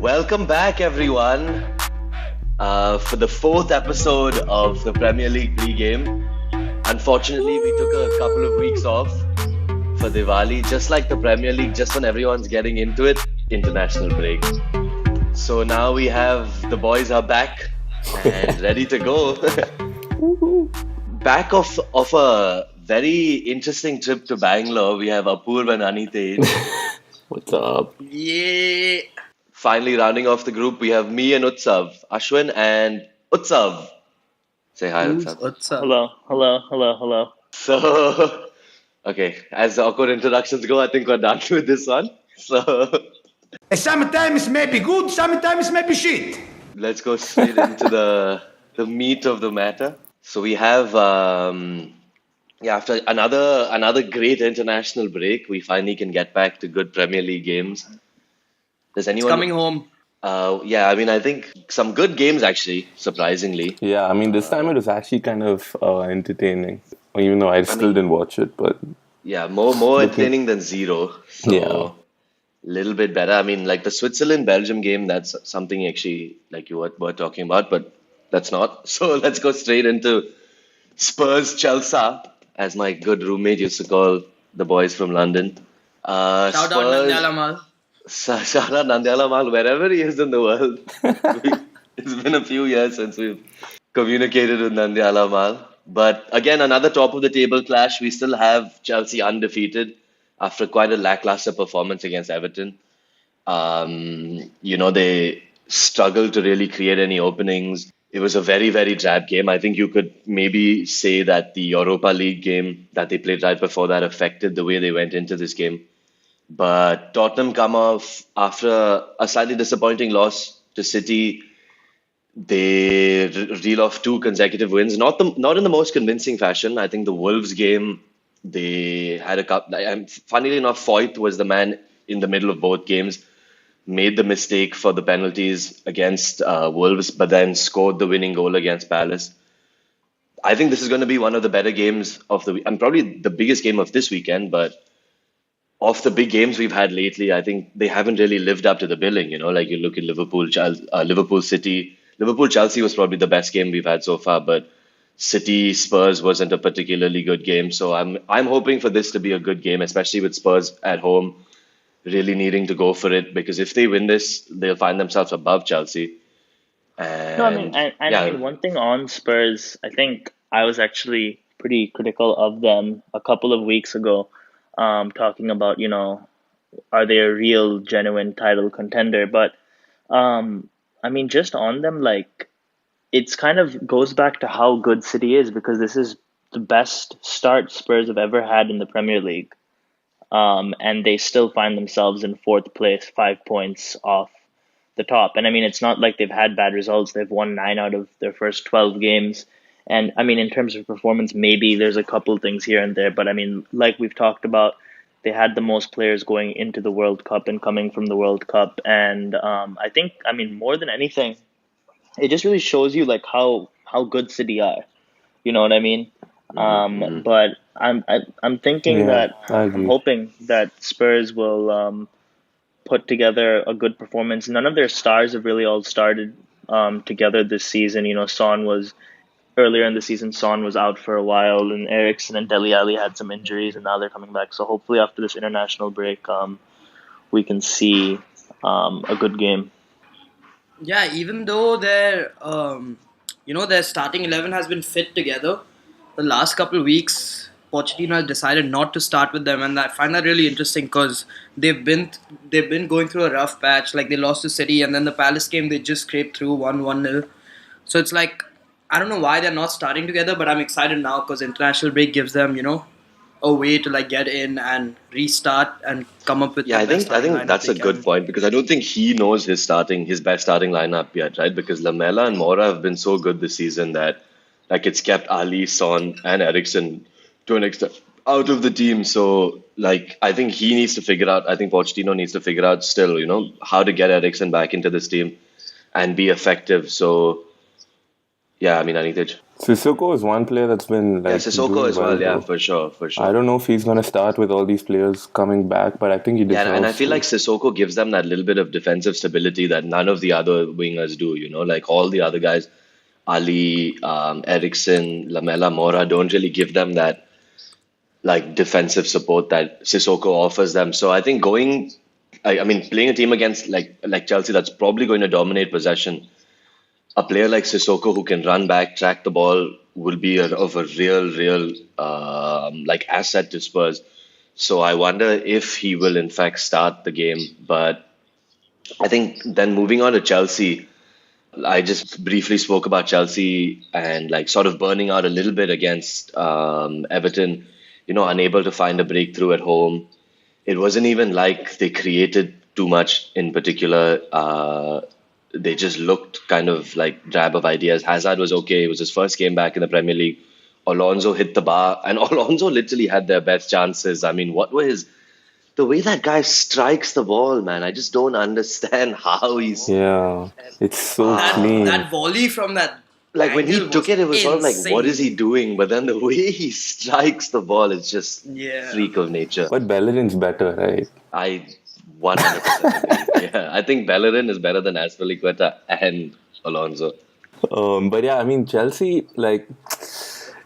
Welcome back, everyone, for the fourth episode of the Premier League pregame. Unfortunately, we took a couple of weeks off for Diwali, just like the Premier League, just when everyone's getting into it, international break. So now the boys are back and ready to go. Back of a very interesting trip to Bangalore, we have Apurv and Anitesh. What's up? Yeah. Finally, rounding off the group, we have me and Utsav, Ashwin and Utsav. Say hi, Utsav. What's up? Hello. So, okay, as the awkward introductions go, I think we're done with this one. So, Sometimes it may be good, sometimes it may be shit. let's go straight into the meat of the matter. So we have, after another great international break, we finally can get back to good Premier League games. Does It's anyone? coming home. I think some good games actually, surprisingly. Yeah, I mean, this time it was actually kind of entertaining. Even though I still didn't watch it, but Yeah, more entertaining than zero. So, Yeah. little bit better. I mean, like the Switzerland-Belgium game, that's something actually like you were talking about, but that's not. So let's go straight into Spurs-Chelsea, as my good roommate used to call the boys from London. Shout out Spurs- Nandyala Mal. Shout out Nandyala Mal, wherever he is in the world. It's been a few years since we've communicated with Nandyala Mal. But again, another top of the table clash. We still have Chelsea undefeated after quite a lackluster performance against Everton. They struggled to really create any openings. It was a very, very drab game. I think you could maybe say that the Europa League game that they played right before that affected the way they went into this game. But Tottenham come off after a slightly disappointing loss to City. They reel off two consecutive wins, not in the most convincing fashion. I think the Wolves game, they had a couple. And funnily enough, Foyth was the man in the middle of both games, made the mistake for the penalties against Wolves, but then scored the winning goal against Palace. I think this is going to be one of the better games of the week, and probably the biggest game of this weekend. But of the big games we've had lately, I think they haven't really lived up to the billing. Like you look at Liverpool City. Liverpool Chelsea was probably the best game we've had so far, but City Spurs wasn't a particularly good game. So I'm hoping for this to be a good game, especially with Spurs at home, really needing to go for it, because if they win this, they'll find themselves above Chelsea. And No, I mean, I mean, one thing on Spurs, I think I was actually pretty critical of them a couple of weeks ago, talking about, are they a real, genuine title contender? But, I mean, just on them, like, it's kind of goes back to how good City is, because this is the best start Spurs have ever had in the Premier League. And they still find themselves in fourth place, 5 points off the top. And I mean, it's not like they've had bad results. They've won 9 out of their first 12 games. And I mean, in terms of performance, maybe there's a couple things here and there. But I mean, like we've talked about, they had the most players going into the World Cup and coming from the World Cup. And I think, I mean, more than anything, it just really shows you like how good City are. You know what I mean? But I'm thinking that I'm hoping that Spurs will put together a good performance. None of their stars have really all started together this season. Son was earlier in the season. Son was out for a while, and Eriksen and Dele Alli had some injuries, and now they're coming back. So hopefully after this international break, we can see a good game. Yeah, even though their starting 11 has been fit together, the last couple of weeks, Pochettino has decided not to start with them, and I find that really interesting because they've been going through a rough patch. Like they lost to City, and then the Palace game they just scraped through 1-0. So it's like I don't know why they're not starting together, but I'm excited now because international break gives them a way to like get in and restart and come up with. Yeah, the I best think starting lineup that's they a good can. point, because I don't think he knows his best starting lineup yet, right? Because Lamela and Mora have been so good this season that like it's kept Ali, Son, and Eriksen to an extent out of the team. So like I think he needs to figure out. I think Pochettino needs to figure out still, how to get Eriksen back into this team and be effective. So Yeah, I mean, Anitij. Sissoko is one player that's been Yeah, like Sissoko doing as well. Yeah, though. for sure, for I sure. don't know if he's gonna start with all these players coming back, but I think he Yeah, and I deserves feel like to. Sissoko gives them that little bit of defensive stability that none of the other wingers do. Like all the other guys, Ali, Eriksson, Lamela, Mora, don't really give them that like defensive support that Sissoko offers them. So I think I mean, playing a team against like Chelsea that's probably going to dominate possession, a player like Sissoko who can run back, track the ball, will be of a real like asset to Spurs. So I wonder if he will in fact start the game. But I think then moving on to Chelsea, I just briefly spoke about Chelsea and like sort of burning out a little bit against Everton, unable to find a breakthrough at home. It wasn't even like they created too much in particular. They just looked kind of like drab of ideas. Hazard was okay. It was his first game back in the Premier League. Alonso hit the bar, and Alonso literally had their best chances. I mean, the way that guy strikes the ball, man? I just don't understand how he's Yeah, it's so That clean. volley from that like when he angle took was it was sort of like, what is insane. he doing? But then the way he strikes the ball is just Yeah. freak of nature. But Bellerin's better, right? I 100% agree. Yeah, I think Bellerin is better than Azpilicueta and Alonso. But yeah, I mean Chelsea, like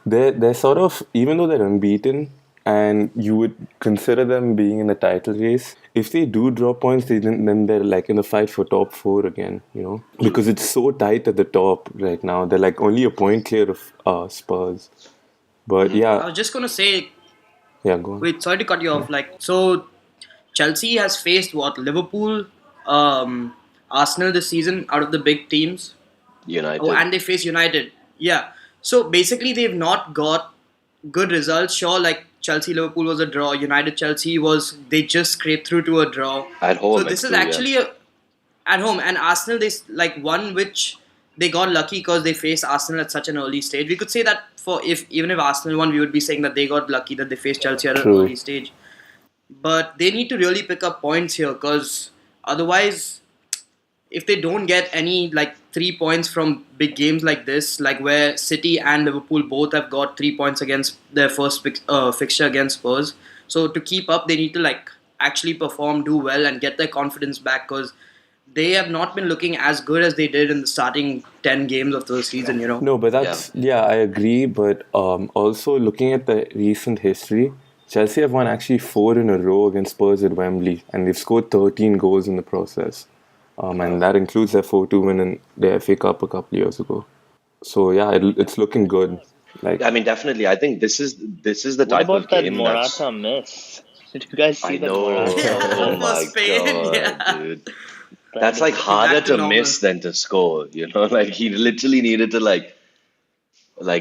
they're sort of, even though they're unbeaten, and you would consider them being in the title race. If they do drop points, then they're like in the fight for top four again. Because it's so tight at the top right now. They're like only a point clear of Spurs. But I yeah, was just gonna say, yeah, go on. wait, sorry to cut you off. Like, so Chelsea has faced what, Liverpool, Arsenal this season out of the big teams. United. Oh, and they face United. Yeah. So basically, they've not got good results. Sure, like Chelsea Liverpool was a draw. United Chelsea was, they just scraped through to a draw. At home, So this it's is true, yeah. actually at home, and Arsenal, they like one which they got lucky because they faced Arsenal at such an early stage. We could say that for if even if Arsenal won, we would be saying that they got lucky that they faced Chelsea at an True. early stage. But they need to really pick up points here because otherwise, if they don't get any like 3 points from big games like this, like where City and Liverpool both have got 3 points against their first fixture against Spurs, so to keep up, they need to like actually perform, do well, and get their confidence back because they have not been looking as good as they did in the starting 10 games of the season. No, but yeah, I agree. But also looking at the recent history, Chelsea have won actually 4 in a row against Spurs at Wembley, and they've scored 13 goals in the process. And that includes their 4-2 win in the FA Cup a couple years ago. So yeah, it's looking good. Like, I mean, definitely. I think this is the What type about of that game that's. Morata miss? Did you guys see I that know. Morata? Oh For my Spain, god, yeah. dude. That's like harder Back to to normal. miss than to score. Like he literally needed to like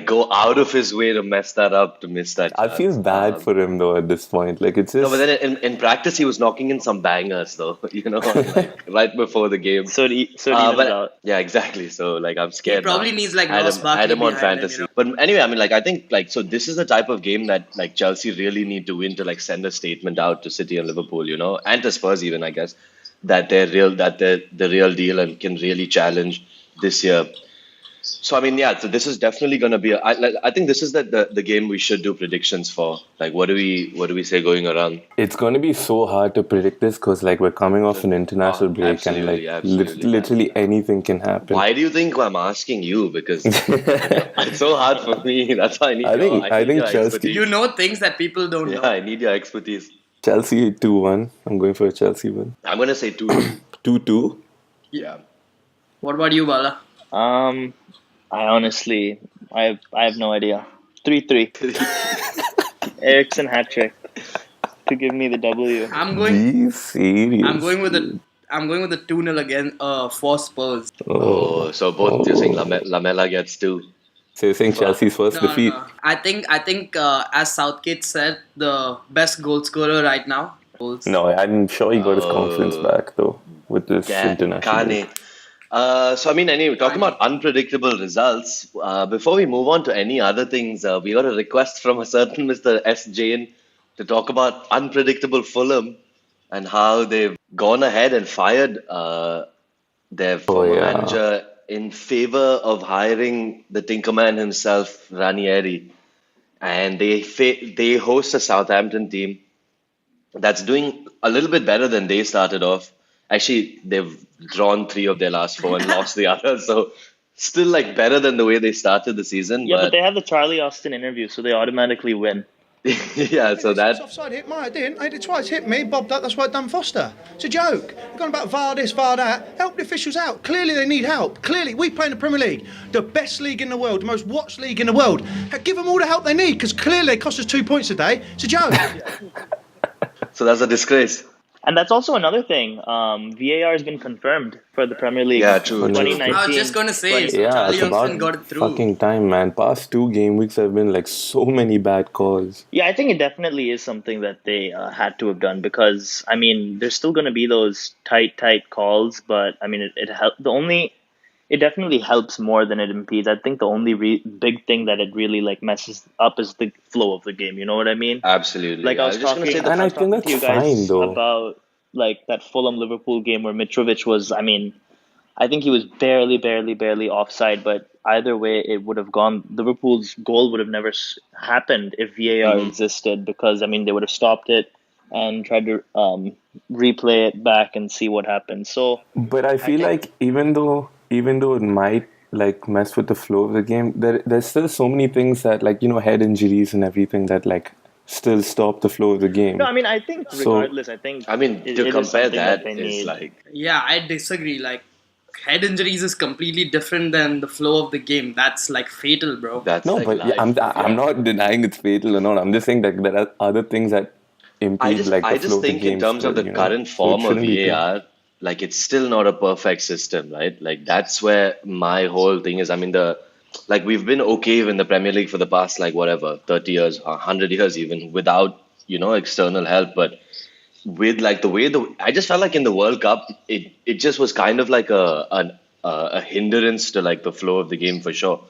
go out of his way to mess that up, to miss that I chance. feel bad for him though at this point. Like it's No, just but then in practice he was knocking in some bangers though, like right before the game. So it evens But out. yeah, exactly. So like I'm He scared probably now. needs like I had Ross him, I had Barkley him on behind him. fantasy. But anyway, I mean, like I think like so this is the type of game that like Chelsea really need to win to like send a statement out to City and Liverpool, and to Spurs even, I guess, that they're the real deal and can really challenge this year. So I mean, yeah. So this is definitely going to be. I think this is the game we should do predictions for. Like, what do we say going around? it's going to be so hard to predict this because like we're coming off an international break and like absolutely. literally anything can happen. Why do you think I'm asking you? Because it's so hard for me. That's why I need. I think your Chelsea- expertise. You know things that people don't Yeah, know. I need your expertise. Chelsea 2-1. I'm going for a Chelsea win. I'm gonna say 2. 2-2. Yeah. What about you, Bala? I honestly, I have no idea. 3-3. Ericsson hat trick to give me the W. I'm going. Be serious. I'm going with a. I'm going with a 2-0 again. For Spurs. Oh, so both you're saying Lamela gets 2. So you're saying Chelsea's first No, defeat? no. I think. As Southgate said, the best goal scorer right now. Goals. No, I'm sure he got his confidence back though with this international. Kane. So I mean, anyway, talking about unpredictable results. Before we move on to any other things, we got a request from a certain Mr. S. Jain to talk about unpredictable Fulham and how they've gone ahead and fired their former manager in favor of hiring the Tinkerman himself, Ranieri, and they host a Southampton team that's doing a little bit better than they started off. Actually, they've drawn three of their last four and lost the others, so still like better than the way they started the season. Yeah, but But they have the Charlie Austin interview, so they automatically win. yeah, so It's that offside hit, mate. I didn't. I did twice. Hit me, bobbed up. That's why I done Foster. It's a joke. You're going about VAR this, VAR that. Help the officials out. Clearly, they need help. Clearly, we play in the Premier League, the best league in the world, the most watched league in the world. Give them all the help they need because clearly they cost us 2 points a day. It's a joke. so that's a disgrace. And that's also another thing. VAR has been confirmed for the Premier League. Yeah, true. 2019. I was just gonna say, so Yeah, Charlie it's Youngstown about got it through. fucking time, man. Past 2 game weeks have been like so many bad calls. Yeah, I think it definitely is something that they had to have done because I mean, there's still going to be those tight calls, but I mean, it help. It definitely helps more than it impedes. I think the only big thing that it really like messes up is the flow of the game. You know what I mean? Absolutely. Like I was just gonna talking, say And I I was think talking to you that's guys fine, though. about like that Fulham Liverpool game where Mitrovic was. I mean, I think he was barely offside, but either way, it would have gone. Liverpool's goal would have never happened if VAR existed because I mean they would have stopped it and tried to replay it back and see what happened. So But I feel like even though it might like mess with the flow of the game, there's still so many things that like head injuries and everything that like still stop the flow of the game. no, I mean I think So- regardless, I think I mean, it to is compare something that they is need. like Yeah, I disagree. Like, head injuries is completely different than the flow of the game. That's like fatal, bro. that's No, like but life. I'm not denying it's fatal or not. I'm just saying that there are other things that impede like the I flow just of the think game. in terms of still, the current So it form of shouldn't be too- VAR, like it's still not a perfect system, right? Like that's where my whole thing is. I mean, we've been okay in the Premier League for the past like whatever 30 years, 100 years even without external help, but with like the way I just felt like in the World Cup, it just was kind of like a hindrance to like the flow of the game for sure.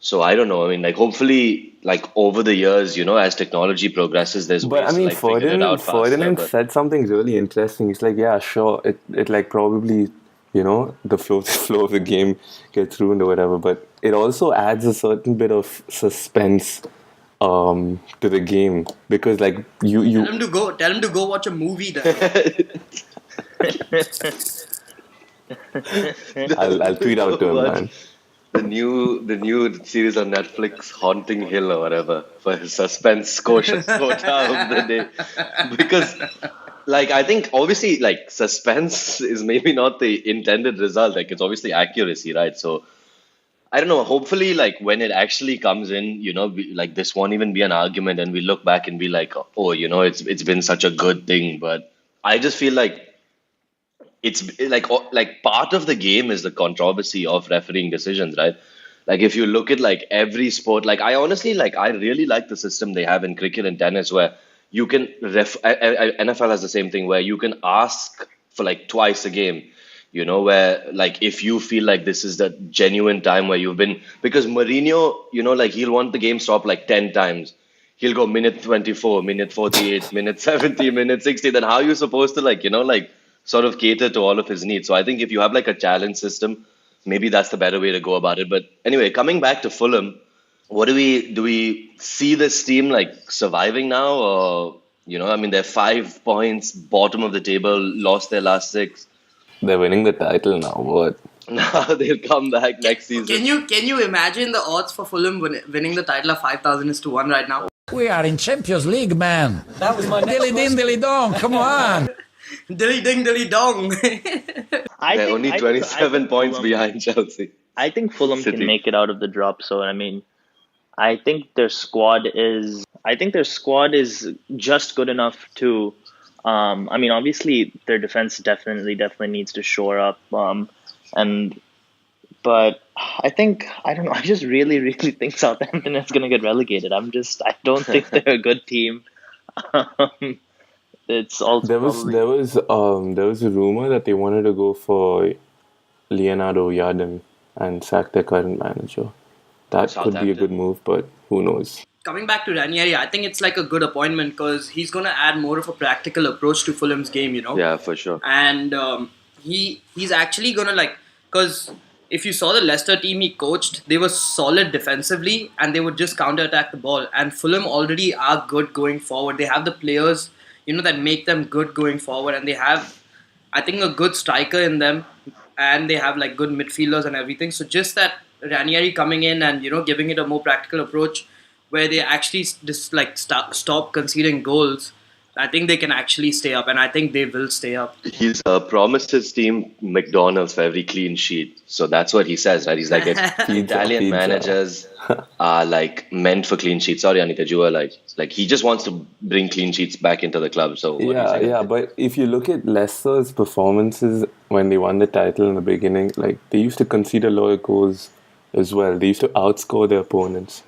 So I don't know. I mean, like hopefully, like over the years, as technology progresses, there's But ways I mean, to like figure it out faster. Ferdinand But said something really interesting. He's like, yeah, sure, it like probably, the flow flow of the game gets ruined or whatever, but it also adds a certain bit of suspense to the game because like you Tell him to go watch a movie then. I'll tweet out to him, What? man. the new series on Netflix, Haunting Hill or whatever, for his suspense quota of the day. Because like I think obviously like suspense is maybe not the intended result. Like it's obviously accuracy, right? So I don't know. Hopefully, like when it actually comes in, like this won't even be an argument, and we look back and be like, oh, it's been such a good thing. But I just feel like it's like part of the game is the controversy of refereeing decisions, right? Like if you look at like every sport, like I really like the system they have in cricket and tennis where you can NFL has the same thing where you can ask for like twice a game, where like if you feel like this is the genuine time where you've been because Mourinho, like he'll want the game stopped like 10 times. He'll go minute 24, minute 48, minute 70, minute 60. Then how are you supposed to like sort of cater to all of his needs? So I think if you have like a challenge system, maybe that's the better way to go about it. But anyway, coming back to Fulham, what do we see this team like surviving now? Or, I mean, they're 5 points, bottom of the table, lost their last 6. They're winning the title now. What? Now they'll come back next season. Can you imagine the odds for Fulham winning the title of 5,000-1 right now? We are in Champions League, man. That was my dilly din dilly dong. Come on. Dilly ding dilly dong. They're only 27 points behind Chelsea. I think Fulham City. can make it out of the drop. So I mean, I think their squad is just good enough to. I mean, obviously their defense definitely needs to shore up. But I don't know. I just really think Southampton is going to get relegated. I don't think they're a good team. It's also There was a rumor that they wanted to go for Leonardo Yarden and sack their current manager. That could be a Southampton. good move, but who knows? Coming back to Ranieri, I think it's like a good appointment because he's going to add more of a practical approach to Fulham's game, Yeah, for sure. And he's actually going to like, because if you saw the Leicester team he coached, they were solid defensively and they would just counter-attack the ball. And Fulham already are good going forward. They have the players, that make them good going forward, and they have, I think, a good striker in them, and they have like good midfielders and everything. So just that Ranieri coming in and giving it a more practical approach, where they actually just like stop conceding goals. I think they can actually stay up, and I think they will stay up. He's promised his team McDonald's for every clean sheet. So that's what he says, right? He's like, Italian pizza. managers are like meant for clean sheets. Sorry, Anita, you were like he just wants to bring clean sheets back into the club. So what do you Yeah, say? yeah, but if you look at Leicester's performances when they won the title in the beginning, like they used to concede a lot of goals as well. They used to outscore their opponents.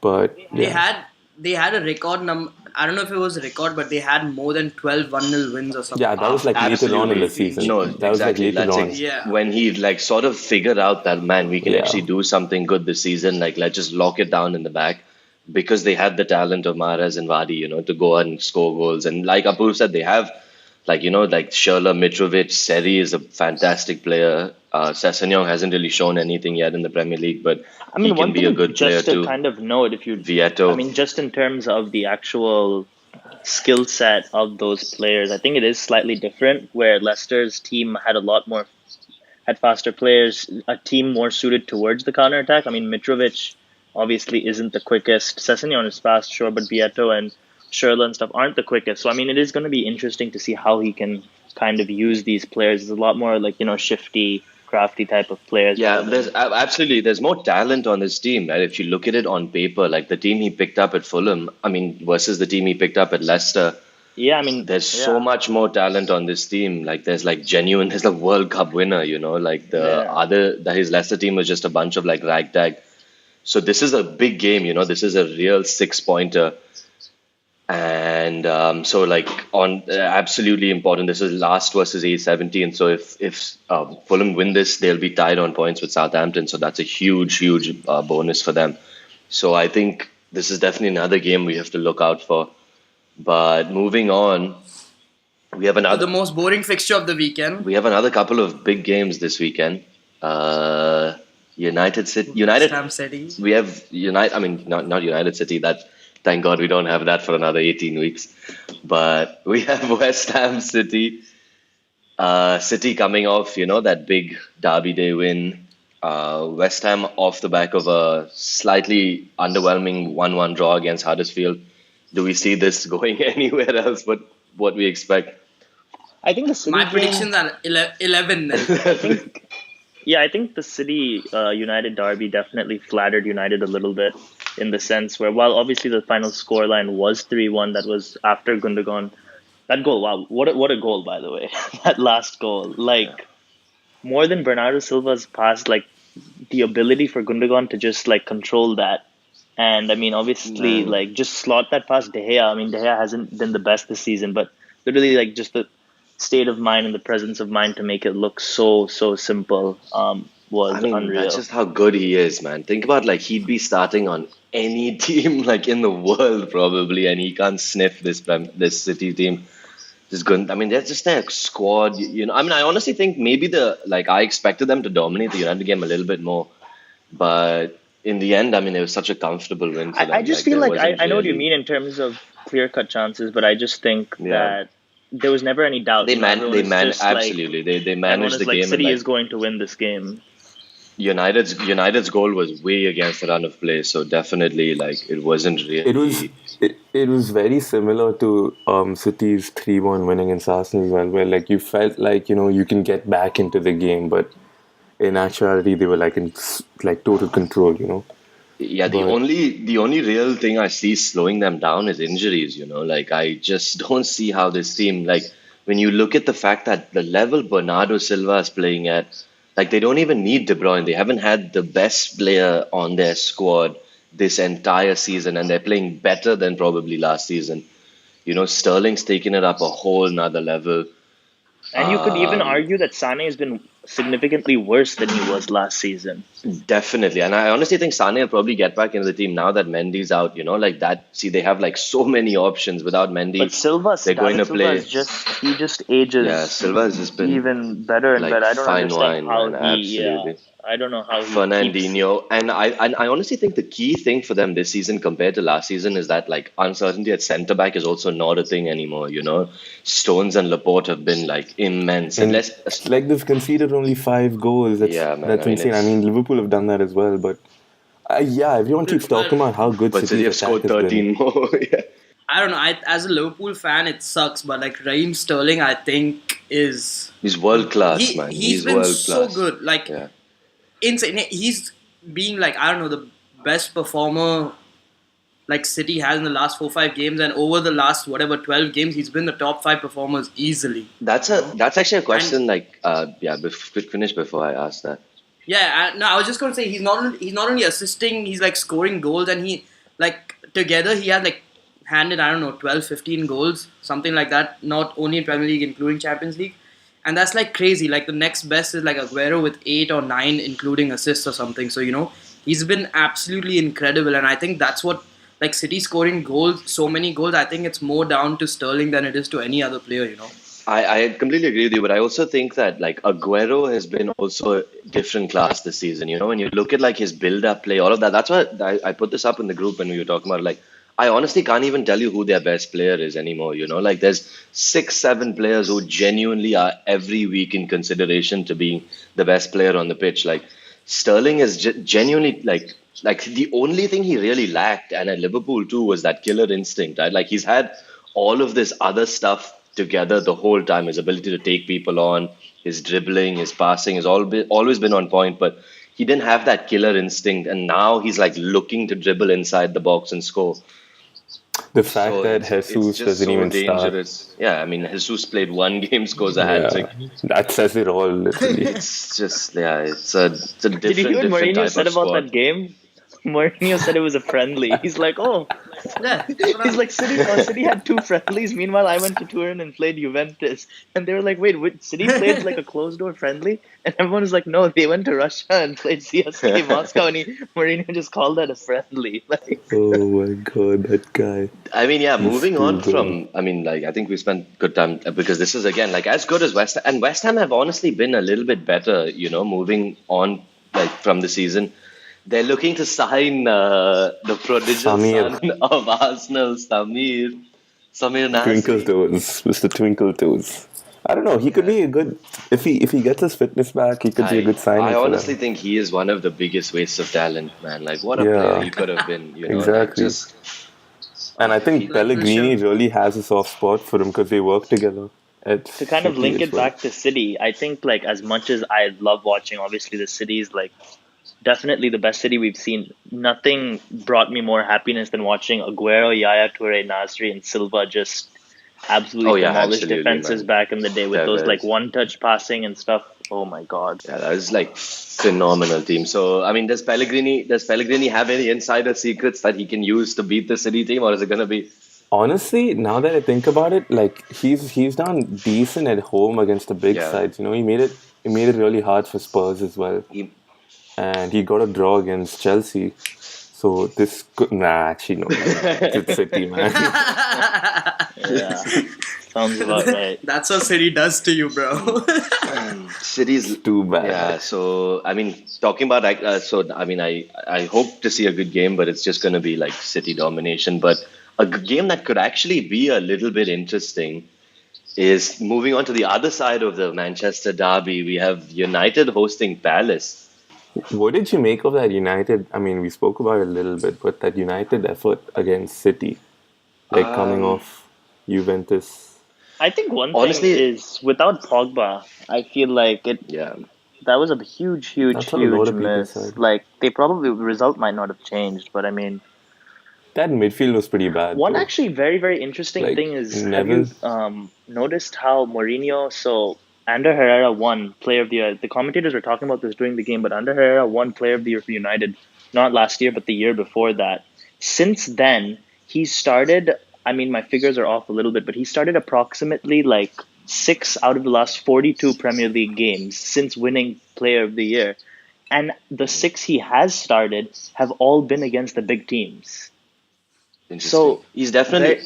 But They had a record number. I don't know if it was a record, but they had more than 12 1-0 wins or something. yeah, that was like later on in the season. No, That was like exactly. later on. Yeah. When he like sort of figured out that, man, we can Yeah. actually do something good this season. Like, let's just lock it down in the back, because they had the talent of Mahrez and Vardy, to go and score goals. And like Apurv said, they have like Schürrle, Mitrovic, Seri is a fantastic player. Sessegnon hasn't really shown anything yet in the Premier League, but I mean, he one can be thing a good player just to too. kind of note, if you, Vieto. I mean, just in terms of the actual skill set of those players, I think it is slightly different. Where Leicester's team had faster players, a team more suited towards the counter attack. I mean, Mitrovic obviously isn't the quickest. Sessegnon is fast, sure, but Vieto and Schürrle and stuff aren't the quickest. So I mean, it is going to be interesting to see how he can kind of use these players. There's a lot more like shifty, crafty type of players. Yeah, there's more talent on this team, right? If you look at it on paper, like the team he picked up at Fulham, I mean, versus the team he picked up at Leicester, Yeah, I mean, there's so much more talent on this team. Like there's a World Cup winner, like his Leicester team was just a bunch of like ragtag. So this is a big game, this is a real 6-pointer. And so like absolutely important. This is last versus A17. So if Fulham win this, they'll be tied on points with Southampton. So that's a huge bonus for them. So I think this is definitely another game we have to look out for. But moving on, we have another The most boring fixture of the weekend. we have another couple of big games this weekend. United City. West Ham City. We have United. I mean, not United City. Thank God we don't have that for another 18 weeks. But we have West Ham City. City coming off, that big Derby Day win. West Ham off the back of a slightly underwhelming 1-1 draw against Huddersfield. Do we see this going anywhere else but what we expect? I think the City My game- predictions are 11 then. I think the City United derby definitely flattered United a little bit, in the sense where, while obviously the final scoreline was 3-1, that was after Gundogan. That goal, wow, what a goal, by the way. That last goal. Like, more than Bernardo Silva's pass, like, the ability for Gundogan to just, like, control that. And, I mean, obviously, like, just slot that past De Gea. I mean, De Gea hasn't been the best this season, but literally, like, just the state of mind and the presence of mind to make it look so simple was unreal. That's just how good he is, man. Think about, like, he'd be starting on any team, like, in the world, probably, and he can't sniff this City team. Just good. I mean, they're just their squad, I mean, I honestly think maybe I expected them to dominate the United game a little bit more, but in the end, I mean, it was such a comfortable win for them. I just feel there like wasn't I know what you really- mean in terms of clear-cut chances, but I just think that there was never any doubt. Everyone was just like- absolutely. They everyone managed was the like, game. City And, is going to win this game. United's goal was way against the run of play, so definitely like it wasn't really. It was very similar to City's 3-1 win against Arsenal as well, where like you felt like you can get back into the game, but in actuality they were like in like total control. Yeah, the only real thing I see slowing them down is injuries, Like I just don't see how this team, like when you look at the fact that the level Bernardo Silva is playing at, like they don't even need De Bruyne. They haven't had the best player on their squad this entire season, and they're playing better than probably last season. Sterling's taken it up a whole nother level. And you could even argue that Sane has been significantly worse than he was last season. Definitely. And I honestly think Sane will probably get back into the team now that Mendy's out, like that. See, they have like so many options without Mendy. But they're going to play. He just ages Yeah, Silva's just been even better and like better. I don't fine understand wine, how man, he. absolutely. I don't know how he keeps. Fernandinho, and I honestly think the key thing for them this season compared to last season is that like uncertainty at centre back is also not a thing anymore. Stones and Laporte have been like immense. And Unless, like they've conceded only 5 goals. Yeah, man, That's I mean, insane. I it's- mean, Liverpool have done that as well, but everyone keeps talking about how good but City have City's attack scored has 13 been. more. Yeah. I don't know. As a Liverpool fan, it sucks, but like Raheem Sterling, I think is He's world class, he man. he's He's been world so class. good, like Yeah. insane. He's being like, I don't know, the best performer like City has in the last 4 5 games, and over the last whatever 12 games, he's been the top 5 performers easily. That's actually a question. Finish before I ask that. Yeah, no, I was just gonna say he's not only assisting, he's like scoring goals, and he like together he had like handed, I don't know, 12, 15 goals, something like that, not only in Premier League, including Champions League. And that's like crazy. Like the next best is like Aguero with 8 or 9, including assists or something. So, he's been absolutely incredible. And I think that's what, like City scoring goals, so many goals, I think it's more down to Sterling than it is to any other player. I completely agree with you, but I also think that like Aguero has been also a different class this season. When you look at like his build-up play, all of that. That's why I put this up in the group when we were talking about like I honestly can't even tell you who their best player is anymore. Like there's 6, 7 players who genuinely are every week in consideration to be the best player on the pitch. Like Sterling is genuinely like the only thing he really lacked, and at Liverpool too, was that killer instinct. Right? Like he's had all of this other stuff together the whole time. His ability to take people on, his dribbling, his passing has always been on point, but he didn't have that killer instinct, and now he's like looking to dribble inside the box and score. The fact So that it's Jesus just doesn't so even start. dangerous. Yeah, I mean, Jesus played one game, scores a hat trick. That says it all, literally. It's just, it's a different, Did you hear what different Mourinho type said of about squad. that game? Mourinho said it was a friendly. He's like, oh, Yeah. he's like City had 2 friendlies. Meanwhile, I went to Turin and played Juventus, and they were like, wait, City played like a closed door friendly, and everyone was like, no, they went to Russia and played CSKA Moscow, and Mourinho just called that a friendly. Like, Oh my god, that guy. I mean, yeah, moving too on good. from, I mean, like, I think we spent good time because this is, again, like, as good as West Ham. And West Ham have honestly been a little bit better, moving on, like, from the season. They're looking to sign the prodigal Samir. son of Arsenal, Samir Nasri. Twinkle Toes, Mr. Twinkle Toes. I don't know. He could be a good if he gets his fitness back. He could be a good signing. I for honestly them. think he is one of the biggest wastes of talent, man. Like, what a Yeah. player he could have been, like, Exactly. just And I think Like, Pellegrini sure. really has a soft spot for him because they work together. to kind of link it back to City, I think like as much as I love watching, obviously the City's like definitely the best City we've seen. Nothing brought me more happiness than watching Aguero, Yaya Toure, Nasri, and Silva just absolutely demolish absolutely, defenses man. back in the day with those Tevez. like one-touch passing and stuff. Oh my god! Yeah, that was like phenomenal team. So, I mean, does Pellegrini have any insider secrets that he can use to beat the City team, or is it going to be? Honestly, now that I think about it, like he's done decent at home against the big Yeah. sides. He made it really hard for Spurs as well, and he got a draw against Chelsea. So this could actually no, it's City, man. Yeah, sounds about right. That's what City does to you, bro. City's Too bad. Yeah, so I mean, talking about I hope to see a good game, but it's just going to be like City domination. But a game that could actually be a little bit interesting is moving on to the other side of the Manchester derby. We have United hosting Palace. What did you make of that United? I mean, we spoke about it a little bit, but that United effort against City, like coming off Juventus. I think one Honestly- thing is without Pogba, I feel like Yeah, that was a huge That's what a lot huge of people miss. said. Like the result might not have changed, but I mean, That midfield was pretty bad. one though. actually very interesting Like, thing is Neville- have you noticed how Mourinho? So Ander Herrera won Player of the Year. The commentators were talking about this during the game, but Ander Herrera won Player of the Year for United, not last year, but the year before that. Since then, he started. I mean, my figures are off a little bit, but he started approximately like 6 out of the last 42 Premier League games since winning Player of the Year. And the 6 he has started have all been against the big teams. interesting. So, he's definitely.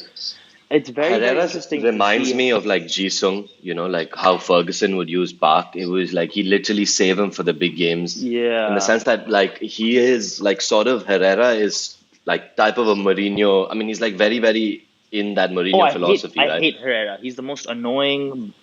it's very, very Herrera interesting to reminds see. me of like Jisung, like how Ferguson would use Park. It was like he literally save him for the big games, in the Yeah. sense that like he is like sort of Herrera is like type of a Mourinho. I mean, he's like very, very in that Oh, Mourinho philosophy, I right? hate Herrera. He's the most annoying.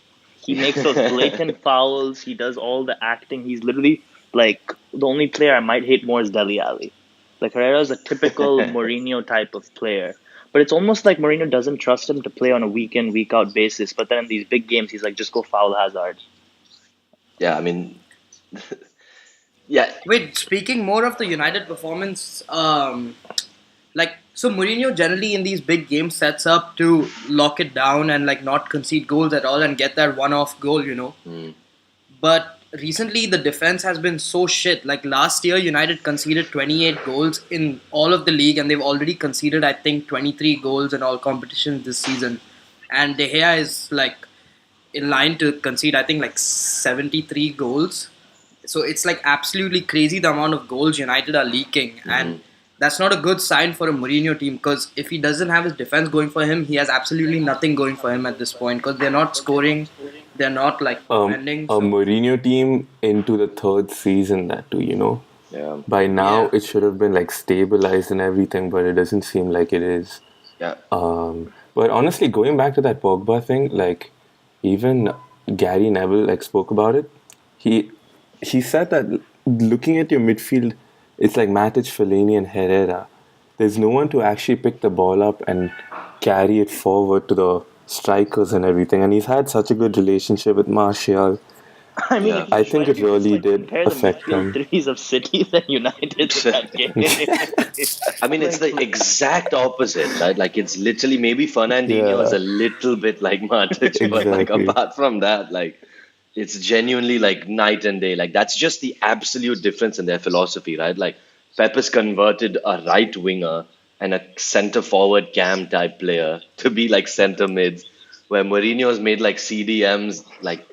He makes those blatant fouls. He does all the acting. He's literally like the only player I might hate more is Dele Alli. Like Herrera is a typical Mourinho type of player. But it's almost like Mourinho doesn't trust him to play on a week in, week out basis. But then in these big games, he's like, just go foul Hazard. Yeah, I mean, yeah, Wait, speaking more of the United performance, so Mourinho generally in these big games sets up to lock it down and like not concede goals at all and get that one-off goal. But recently the defense has been so shit. Like last year, United conceded 28 goals in all of the league, and they've already conceded, I think, 23 goals in all competitions this season. And De Gea is like in line to concede, I think, like 73 goals. So it's like absolutely crazy the amount of goals United are leaking, and that's not a good sign for a Mourinho team because if he doesn't have his defense going for him, he has absolutely nothing going for him at this point because they're not scoring, they're not like defending. A Mourinho team into the third season, that too. yeah, By now, Yeah. it should have been like stabilized and everything, but it doesn't seem like it is. yeah. But honestly, going back to that Pogba thing, like even Gary Neville like spoke about it. He he said that looking at your midfield, it's like Matic, Fellaini, and Herrera. There's no one to actually pick the ball up and carry it forward to the strikers and everything. And he's had such a good relationship with Martial. I mean, Yeah. if you I think try it to just, really like, did compare the affect midfield him. threes of City and United in that game. I mean, it's the exact opposite, right? Like, it's literally maybe Fernandinho is Yeah. a little bit like Matic, but like Exactly. apart from that, like it's genuinely like night and day. Like that's just the absolute difference in their philosophy, right? Like Pep has converted a right winger and a center forward cam type player to be like center mids, where Mourinho has made like CDMs, like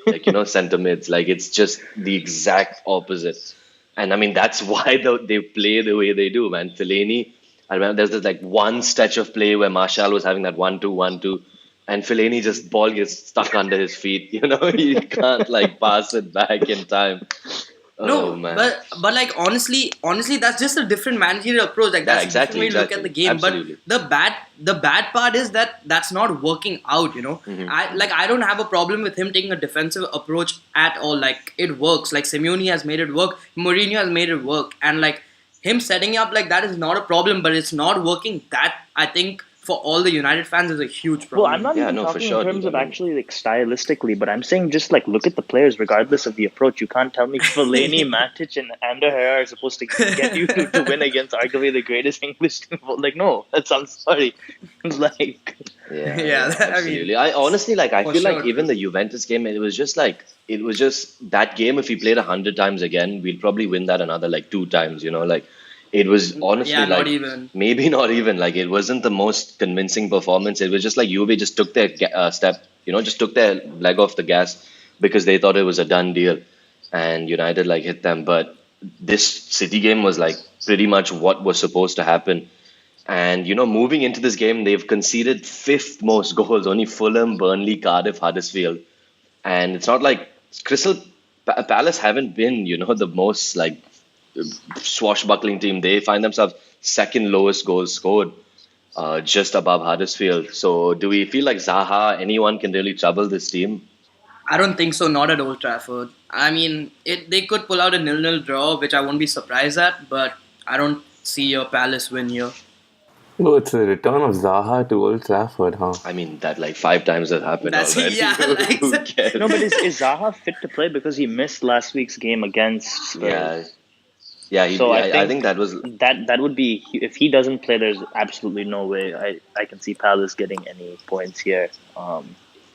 center mids. Like it's just the exact opposite. And I mean, that's why they play the way they do, man. Fellaini, I remember there's this like one stretch of play where Martial was having that 1-2, 1-2, and Fellaini just ball gets stuck under his feet. He can't like pass it back in time. No, Oh man. but like honestly, that's just a different managerial approach. Like Yeah, that's exactly, a different way to look at the game. Absolutely. But the bad part is that that's not working out. I don't have a problem with him taking a defensive approach at all. Like it works. Like Simeone has made it work. Mourinho has made it work, and like him setting up like that is not a problem. But it's not working. That I think for all the United fans is a huge problem. Well, I'm not Yeah, even no, for talking sure, in terms dude. of I mean- actually like stylistically, but I'm saying just like look at the players regardless of the approach. You can't tell me Fellaini, Matic, and Ander Herrera are supposed to get you to win against arguably the greatest English team. Like, no, I'm sorry. Like, Yeah, Yeah, I mean, absolutely. I honestly like. I for feel like sure. even the Juventus game, it was just that game. If we played 100 times again, we'd probably win that another like 2 times. Like it was honestly Yeah, not like even. maybe not even like it wasn't the most convincing performance. It was just like Juve just took their step, just took their leg off the gas because they thought it was a done deal, and United like hit them. But this City game was like pretty much what was supposed to happen. And moving into this game, they've conceded fifth most goals. Only Fulham, Burnley, Cardiff, Huddersfield, and it's not like Palace haven't been, the most like swashbuckling team. They find themselves second lowest goals scored, just above Huddersfield. So, do we feel like Zaha, anyone can really trouble this team? I don't think so. Not at Old Trafford. I mean, they could pull out a 0-0 draw, which I won't be surprised at. But I don't see a Palace win here. Oh, it's a return of Zaha to Old Trafford, huh? I mean, that like 5 times has happened That's- already. yeah, like- Who cares? no, but is Zaha fit to play because he missed last week's game against Spurs? Yeah. So I think that was That would be if he doesn't play. There's absolutely no way I can see Palace getting any points here.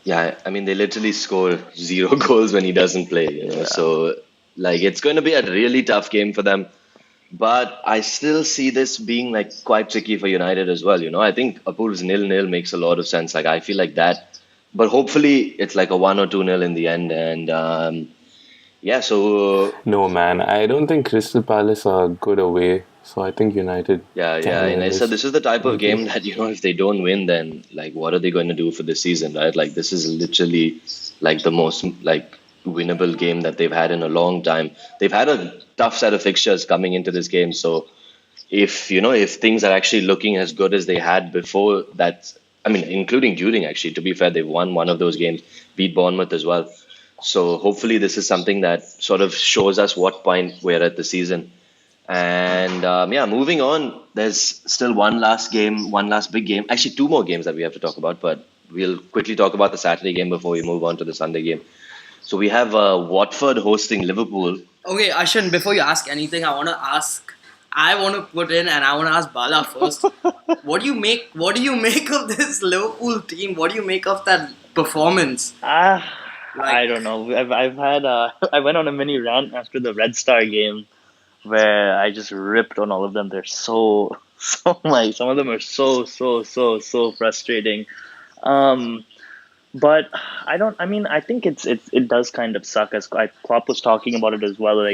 Yeah, I mean, they literally score 0 goals when he doesn't play. So, like, it's going to be a really tough game for them. But I still see this being, like, quite tricky for United as well. I think Apur's 0-0 makes a lot of sense. Like, I feel like that. But hopefully, it's like a 1 or 2-0 in the end. And, yeah, so, No, man. I don't think Crystal Palace are good away. So I think United Yeah. can And win I said this this is the type of easily. game that, if they don't win, then like what are they going to do for this season, right? Like this is literally like the most like winnable game that they've had in a long time. They've had a tough set of fixtures coming into this game, so if things are actually looking as good as they had before that, I mean, including during actually, to be fair, they've won one of those games, beat Bournemouth as well. So hopefully this is something that sort of shows us what point we're at the season. And yeah, moving on, there's still one last game, one last big game. Actually, two more games that we have to talk about, but we'll quickly talk about the Saturday game before we move on to the Sunday game. So we have Watford hosting Liverpool. Okay, Ashan, before you ask anything, I want to put in and I want to ask Bala first. What do you make of this Liverpool team? What do you make of that performance? I don't know. I've had I went on a mini rant after the Red Star game where I just ripped on all of them. They're so so like some of them are so frustrating. Um, but I don't. I mean, I think it does kind of suck. As Klopp was talking about it as well.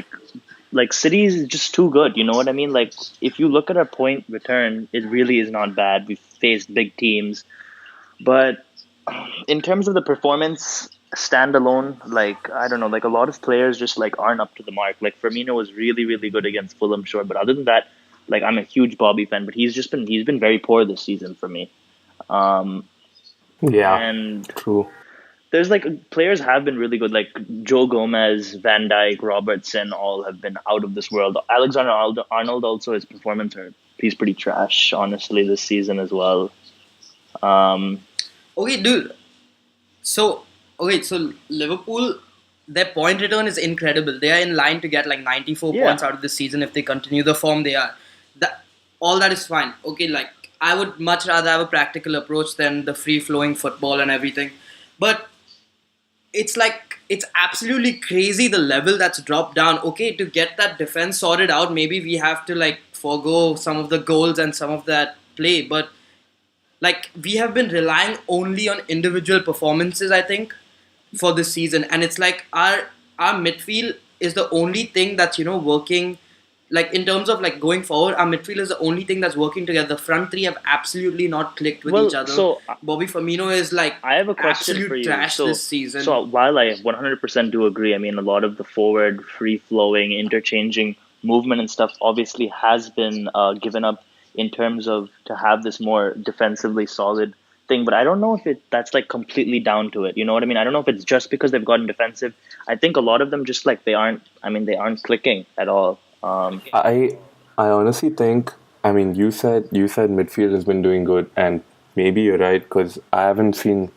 Like City is just too good. You know what I mean? Like if you look at our point return, it really is not bad. We've faced big teams, but in terms of the performance standalone, like I don't know, like a lot of players just like aren't up to the mark. Like Firmino was really good against Fulham, sure, but other than that, like I'm a huge Bobby fan, but he's been very poor this season for me. Um, Yeah, and true. there's like players have been really good, like Joe Gomez, Van Dijk, Robertson, all have been out of this world. Arnold also his performance are he's pretty trash, honestly, this season as well. Um, Okay, dude. So, okay, so Liverpool, their point return is incredible. They are in line to get like 94 Yeah. points out of this season if they continue the form they are. That all that is fine. Okay, like I would much rather have a practical approach than the free flowing football and everything. But it's like it's absolutely crazy the level that's dropped down. Okay, to get that defense sorted out, maybe we have to like forego some of the goals and some of that play, but like we have been relying only on individual performances, I think, for this season, and it's like our midfield is the only thing that's working. Like in terms of like going forward, our midfield is the only thing that's working together. The front three have absolutely not clicked with well, each other. so Bobby Firmino is like I have a question for absolute you. trash this season. So while I 100% do agree, I mean, a lot of the forward, free flowing, interchanging movement and stuff obviously has been given up in terms of to have this more defensively solid thing. But I don't know if that's like completely down to it. You know what I mean? I don't know if it's just because they've gotten defensive. I think a lot of them just like they aren't. I mean, they aren't clicking at all. I honestly think. I mean, you said midfield has been doing good, and maybe you're right because I haven't seen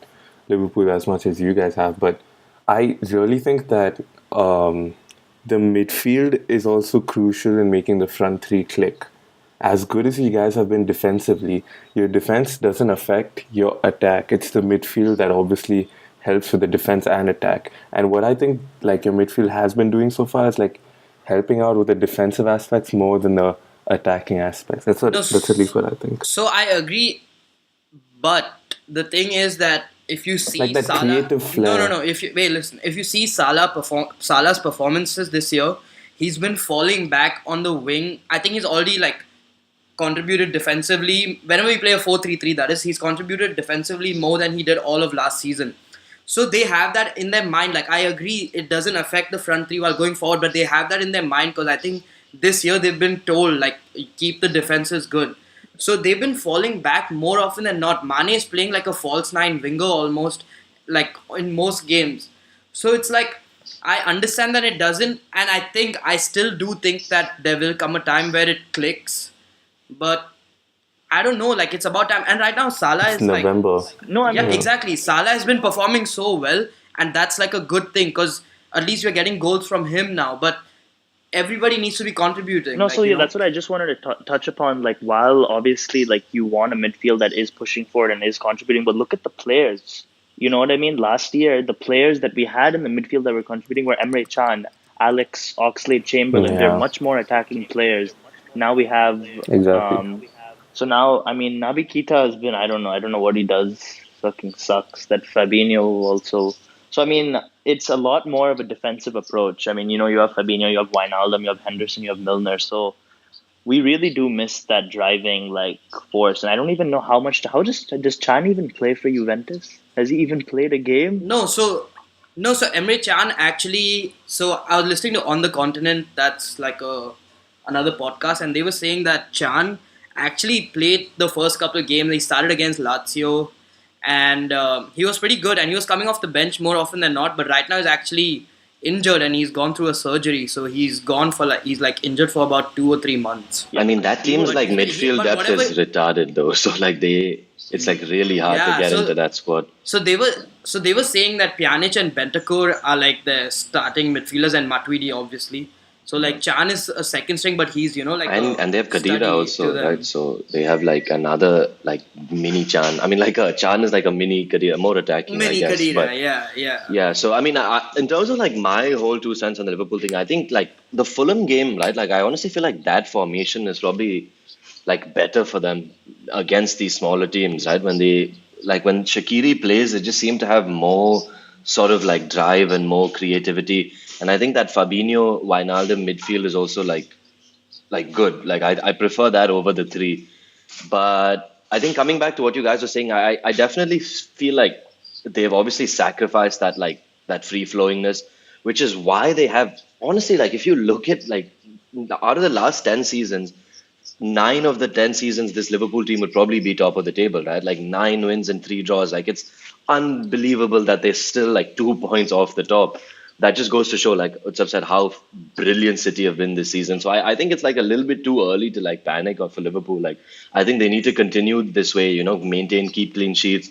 Liverpool as much as you guys have. But I really think that the midfield is also crucial in making the front three click. As good as you guys have been defensively, your defense doesn't affect your attack. It's the midfield that obviously helps with the defense and attack. And what I think like your midfield has been doing so far is like helping out with the defensive aspects more than the attacking aspects. No, That's at least what I think. so I agree, but the thing is that if you see Like that Salah, creative flair. no. If you wait, listen. If you see Salah's performances this year, he's been falling back on the wing. I think he's already like contributed defensively. Whenever we play a 4-3-3, that is, he's contributed defensively more than he did all of last season. So they have that in their mind. Like I agree, it doesn't affect the front three while going forward, but they have that in their mind because I think this year they've been told like keep the defenses good. So they've been falling back more often than not. Mane is playing like a false nine winger almost, like in most games. So it's like I understand that it doesn't, and I still do think that there will come a time where it clicks, but I don't know. Like it's about time, and right now Salah It's is like November. No, I yeah, mean, exactly. Salah has been performing so well, and that's like a good thing because at least we're getting goals from him now. But everybody needs to be contributing. no. like, So yeah, that's what I just wanted to touch upon. Like, while obviously, like you want a midfield that is pushing forward and is contributing, but look at the players. You know what I mean? Last year, the players that we had in the midfield that were contributing were Emre Can, Alex Oxlade-Chamberlain. They're Yeah, much more attacking players. Now we have exactly. So now, I mean, Naby Keita has been, I don't know what he does. Fucking sucks. That Fabinho also. So, I mean, it's a lot more of a defensive approach. I mean, you have Fabinho, you have Wijnaldum, you have Henderson, you have Milner. So, we really do miss that driving like force. And I don't even know how does Chan even play for Juventus? Has he even played a game? No, so Emre Can actually. So I was listening to On the Continent. That's like another podcast, and they were saying that Chan actually played the first couple of games. He started against Lazio, and he was pretty good. And he was coming off the bench more often than not. But right now he's actually injured, and he's gone through a surgery. So he's gone for he's like injured for about 2 or 3 months. I mean, that team's But like he- midfield but depth is retarded though. So like it's like really hard to Yeah, get so- into that squad. So they were saying that Pjanic and Bentancur are like the starting midfielders, and Matuidi obviously. So like Chan is a second string, but he's like And they have study Kadira to also, them. right? So they have like another like mini Chan. I mean, like a Chan is like a mini Kadira, more attacking, I Mini guess. Kadira, But yeah. yeah, so I mean, in terms of like my whole 2 cents on the Liverpool thing, I think like the Fulham game, right? Like I honestly feel like that formation is probably like better for them against these smaller teams, right? When Shaqiri plays, they just seem to have more sort of like drive and more creativity. And I think that Fabinho Wijnaldum midfield is also like good. Like I prefer that over the three. But I think coming back to what you guys were saying, I definitely feel like they've obviously sacrificed that like that free flowingness, which is why they have honestly like if you look at like out of the last 10 seasons, 9 of the 10 seasons this Liverpool team would probably be top of the table, right? Like 9 wins and 3 draws. Like it's unbelievable that they're still like 2 points off the top. That just goes to show, like Utsav said, how brilliant City have been this season. So I think it's like a little bit too early to like panic or for Liverpool. Like I think they need to continue this way, maintain, keep clean sheets,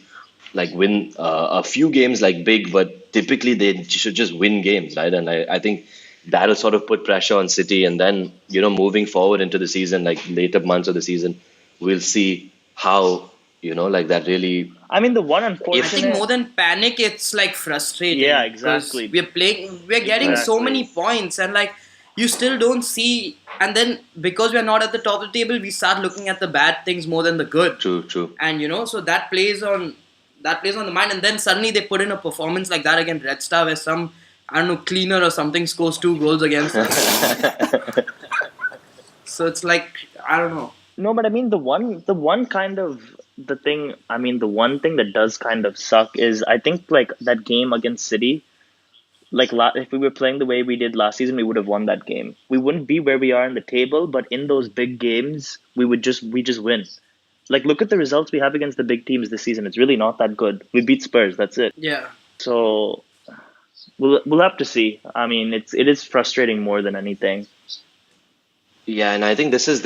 like win a few games like big, but typically they should just win games, right? And I think that'll sort of put pressure on City. And then, moving forward into the season, like later months of the season, we'll see how, like that really. I mean, the one I unfortunate. think more than panic, it's like frustrating. Yeah, because exactly. we're getting so Exactly. many points, and like you still don't see. And then because we're not at the top of the table, we start looking at the bad things more than the good. True. And so that plays on the mind. And then suddenly they put in a performance like that against Red Star, where some cleaner or something scores 2 goals against us. So it's like I don't know. No, but I mean the one kind of the thing. I mean the one thing that does kind of suck is I think like that game against City. Like if we were playing the way we did last season, we would have won that game. We wouldn't be where we are in the table, but in those big games, we just win. Like look at the results we have against the big teams this season. It's really not that good. We beat Spurs. That's it. Yeah. So we'll have to see. I mean, it is frustrating more than anything. Yeah, and I think this is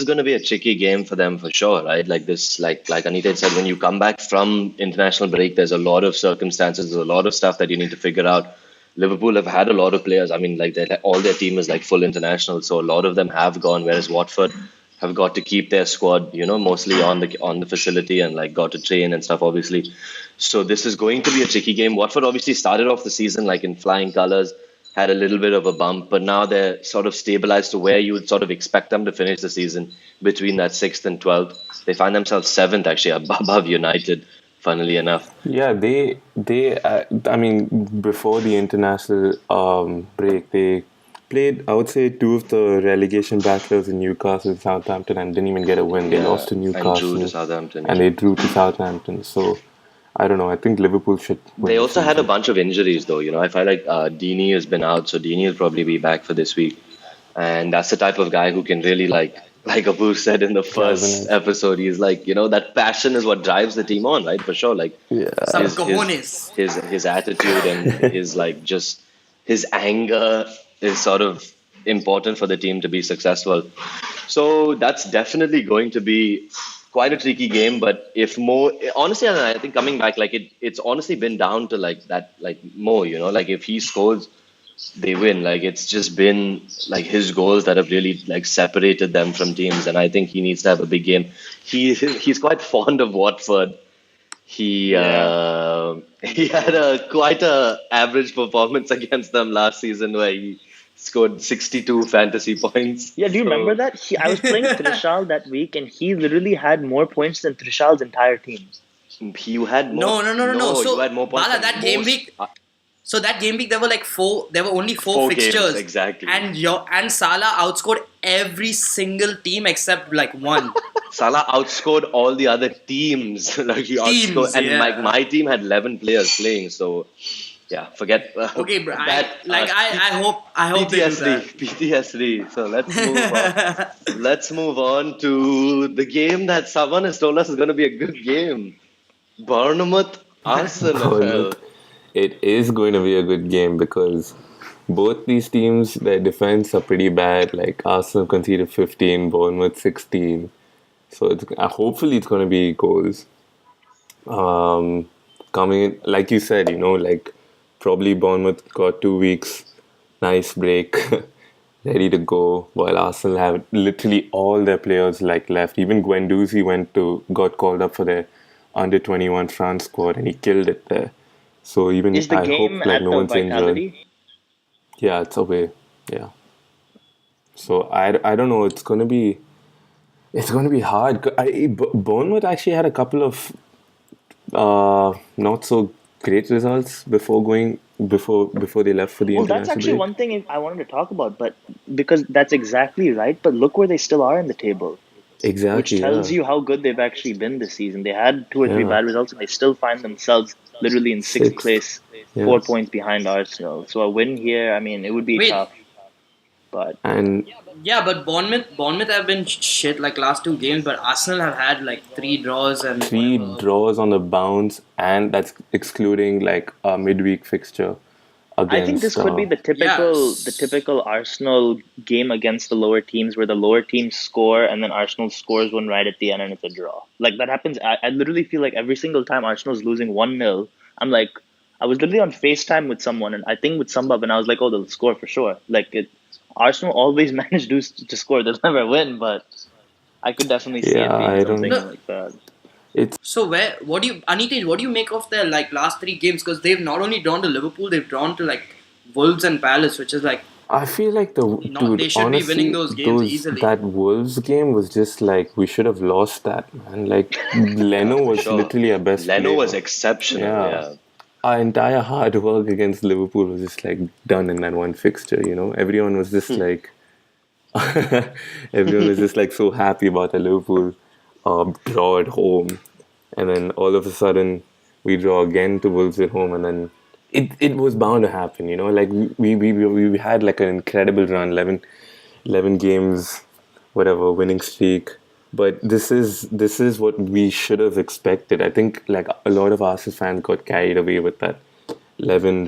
going to be a tricky game for them for sure, right? Like this, like Anita had said, when you come back from international break, there's a lot of circumstances, there's a lot of stuff that you need to figure out. Liverpool have had a lot of players. I mean, like all their team is like full international, so a lot of them have gone. Whereas Watford have got to keep their squad, mostly on the facility and like got to train and stuff, obviously. So this is going to be a tricky game. Watford obviously started off the season like in flying colours. Had a little bit of a bump, but now they're sort of stabilized to where you would sort of expect them to finish the season between that 6th and 12th. They find themselves 7th actually above United, funnily enough. Yeah, they I mean, before the international break, they played, I would say, 2 of the relegation battles in Newcastle and Southampton and didn't even get a win. They lost to Newcastle. And drew to Southampton. And they drew to Southampton. So, I don't know. I think Liverpool should win. They also had a bunch of injuries, though. I feel like Dini has been out, so Dini will probably be back for this week. And that's the type of guy who can really, like Abu said in the first episode, he's like, that passion is what drives the team on, right? For sure. Like, Some cojones. his attitude and his, like, just his anger is sort of important for the team to be successful. So that's definitely going to be quite a tricky game, but if more honestly, I think coming back, like it's honestly been down to like that, like more, like if he scores, they win. Like it's just been like his goals that have really like separated them from teams, and I think he needs to have a big game. He's quite fond of Watford. He had quite a average performance against them last season where he scored 62 fantasy points. Yeah, do you remember that? I was playing Trishal that week, and he literally had more points than Trishal's entire team. He had more. No. So you had more points Bala, than that game most- week. So that game week there were like 4. There were only 4 games, fixtures. exactly. And Salah outscored every single team except like one. Salah outscored all the other teams. Like he outscored, Teams, and yeah. my team had 11 players playing. So yeah, forget Okay, bro. that. I hope they do PTSD, that. PTSD. So let's move on. Let's move on to the game that someone has told us is going to be a good game. Bournemouth, Arsenal. Bournemouth. It is going to be a good game because both these teams, their defense are pretty bad. Like Arsenal conceded 15, Bournemouth 16. So hopefully it's going to be goals. Coming in, like you said, like probably Bournemouth got 2 weeks, nice break, ready to go. While Arsenal have literally all their players like left. Even Guendouzi got called up for their under 21 France squad and he killed it there. So even Is the I hope game like at no the one's injured. Vitality? Yeah, it's away. Yeah. So I don't know. It's gonna be hard. Bournemouth actually had a couple of not so great results before they left for the Well, that's international actually break. one thing I wanted to talk about, but because that's exactly right. But look where they still are in the table, which Exactly. tells Yeah. you how good they've actually been this season. They had two or three Yeah. bad results, and they still find themselves literally in sixth Sixth. place, Yeah. 4 points behind Arsenal. So a win here, I mean, it would be Wait, tough, but And yeah, but Bournemouth have been shit like last two games, but Arsenal have had like three draws and three whatever. draws on the bounce, and that's excluding like a midweek fixture I think this against. could be the Yeah. typical Arsenal game against the lower teams where the lower teams score and then Arsenal scores one right at the end and it's a draw. Like that happens. I literally feel like every single time Arsenal's losing 1-0, I'm like, I was literally on FaceTime with someone and I think with Sambhav and I was like, oh, they'll score for sure. Arsenal always manage to score. They'll never win, but I could definitely see it Yeah, being I don't. something No. like that. It's So Anitej, what do you make of their like last three games? Because they've not only drawn to Liverpool, they've drawn to like Wolves and Palace, which is like I feel like they should be winning those games easily. that Wolves game was just like we should have lost that, man. Like Leno was Sure. literally our best Leno player. was exceptional. Yeah. Yeah. Our entire hard work against Liverpool was just like done in that one fixture, Everyone was just like everyone was just like so happy about the Liverpool draw at home. And then all of a sudden we draw again to Wolves at home and then it was bound to happen, Like we had like an incredible run, 11 games, whatever, winning streak. But this is what we should have expected. I think like a lot of Arsenal fans got carried away with that 11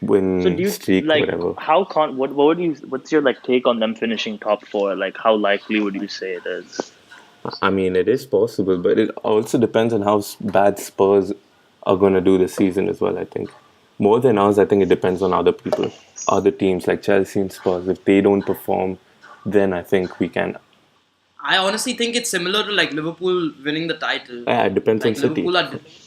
win So do you streak, like whatever. what's your like take on them finishing top four? Like how likely would you say it is? I mean, it is possible, but it also depends on how bad Spurs are going to do this season as well, I think. More than us, I think it depends on other people, other teams like Chelsea and Spurs. If they don't perform, then I think we can. I honestly think it's similar to like Liverpool winning the title. Yeah, it depends Like on City.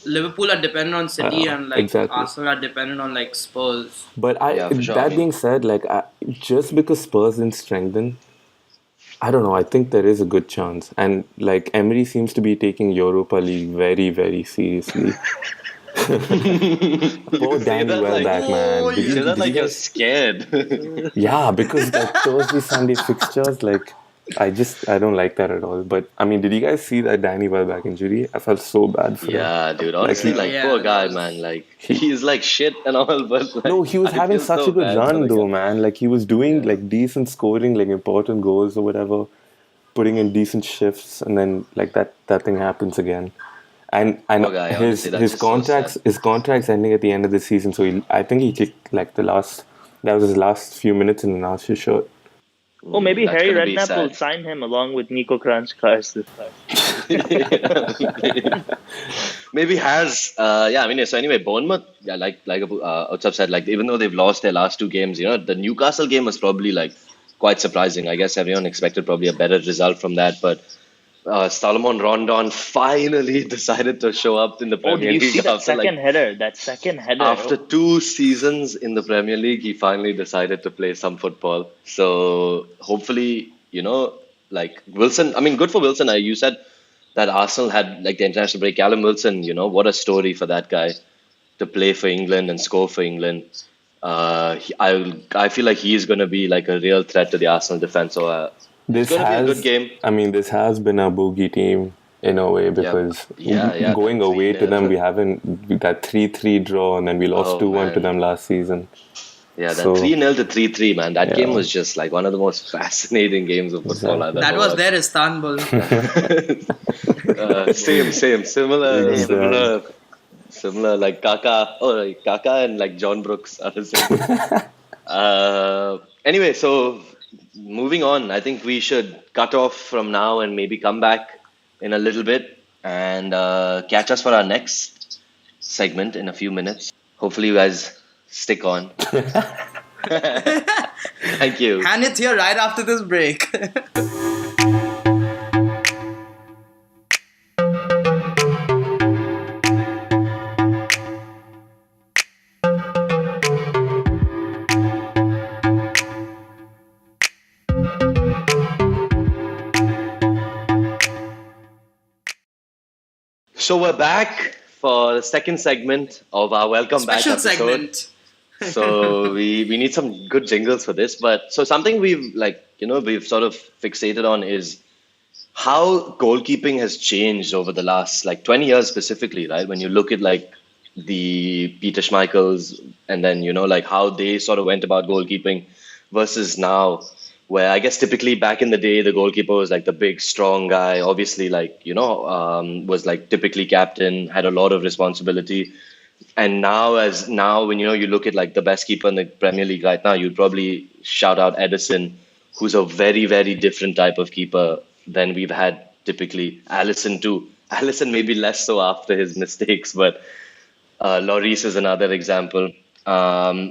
Liverpool are dependent on City and like exactly. Arsenal are dependent on like Spurs. But Yeah, for sure. I that mean- being said, like just because Spurs didn't strengthen, I don't know. I think there is a good chance, and like Emery seems to be taking Europa League very, very seriously. Poor Danny that like- Welbeck, man. Oh, Did You you- say that did like you you're guys- scared. Yeah, because like Thursday, Sunday fixtures, like I don't like that at all. But I mean, did you guys see that Danny Welbeck injury? I felt so bad for him. Yeah, dude. Honestly, like Yeah, poor that guy, was- man. Like he's like shit and all, but like, No, he was I having feel such so a good bad for run the though, guy. man. Like he was doing like decent scoring, like important goals or whatever, putting in decent shifts, and then like that thing happens again. And Poor guy, honestly, that's his just so contract's sad. his contract's ending at the end of the season, so I think he kicked like that was his last few minutes in the last shot. Oh, maybe That's Harry gonna be Redknapp will sad. sign him along with Nico Kranjkars this time. Maybe has yeah. I mean, so anyway, Bournemouth. Yeah, like Utsav said, like even though they've lost their last two games, the Newcastle game was probably like quite surprising. I guess everyone expected probably a better result from that, but Salomon Rondon finally decided to show up in the Oh, Premier did you see League that after second header? That second header. after 2 seasons in the Premier League, he finally decided to play some football. So hopefully, like Wilson. I mean, good for Wilson. You said that Arsenal had like the international break. Callum Wilson, what a story for that guy to play for England and score for England. I feel like he is going to be like a real threat to the Arsenal defense. So it's This going to be a good has, game. I mean, this has been a bogey team in a way Yep. because Yeah. going That away to 3-0. them, we haven't that 3-3 draw, and then we lost Oh 2-1 to man. them last season. Yeah, that So 3-0 to 3-3, man. That game yeah, was just like one of the most fascinating games of football I've exactly, That ever was watched. their Istanbul. Similar, exactly. like Kaka and like John Brooks are the same. Anyway, so moving on, I think we should cut off from now and maybe come back in a little bit and catch us for our next segment in a few minutes. Hopefully, you guys stick on. Thank you. And it's here right after this break. So we're back for the second segment of our welcome back Special episode. segment. So we need some good jingles for this. But so something we've sort of fixated on is how goalkeeping has changed over the last like 20 years specifically, right? When you look at like the Peter Schmeichels and then, like how they sort of went about goalkeeping versus now, where I guess typically back in the day, the goalkeeper was like the big, strong guy, obviously, like, was like typically captain, had a lot of responsibility. And now when you look at like the best keeper in the Premier League right now, you'd probably shout out Edison, who's a very, very different type of keeper than we've had typically. Allison too. Allison maybe less so after his mistakes, but Lloris is another example.